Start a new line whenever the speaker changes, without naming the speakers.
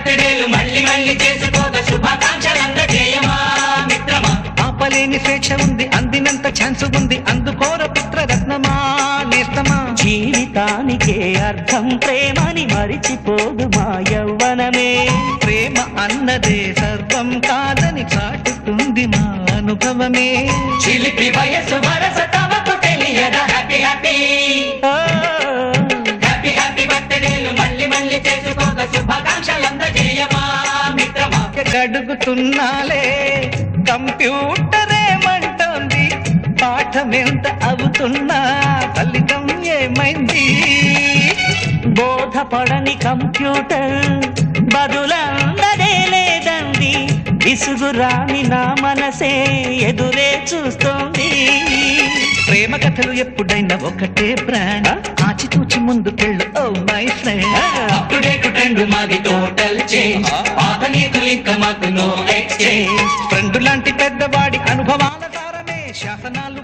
బర్త్డేలు మళ్ళీ మళ్ళీ చేసుకోక శుభాకాంక్షలందజేయమా మిత్రమా.
ఆపలేని స్వేచ్ఛ ఉంది, అందినంత ఛాన్స్ ఉంది, అందుకోర పుత్రరత్నమా నేస్తమా.
జీవితానికే అర్థం ప్రేమని మరిచిపోదు మా యవ్వనమే.
ప్రేమ అన్నదే సర్వం కాదని చాటుతుంది మా అనుభవమే.
చిలిపి వయసు వరస తమకు తెలియదా. హ్యాపీ హ్యాపీ హ్యాపీ హ్యాపీ బర్త్డేలు మళ్ళీ మళ్ళీ చేసుకోక శుభాకాంక్షలందజేయమా మిత్రమా.
అడుగుతున్నాలే కంప్యూటరేమంటోంది, పాఠమెంత అవుతున్నా ఫలితం ఏమైంది.
బోధపడని కంప్యూటర్ బదులందదే లేదండి. విసుగురాని నా మనసే ఎదురే చూస్తోంది.
ప్రేమ కథలు ఎప్పుడైనా ఒకటే బ్రాండ్, ఆచితూచి ముందుకెళ్ళు oh my friend.
Up to date trend మాది టోటల్ చేంజ్, పాత నీతులు ఇంకా మాకు నో ఎక్స్చేంజ్.
ఫ్రెండ్ లాంటి పెద్దవాడి అనుభవాల సారమే శాసనాలు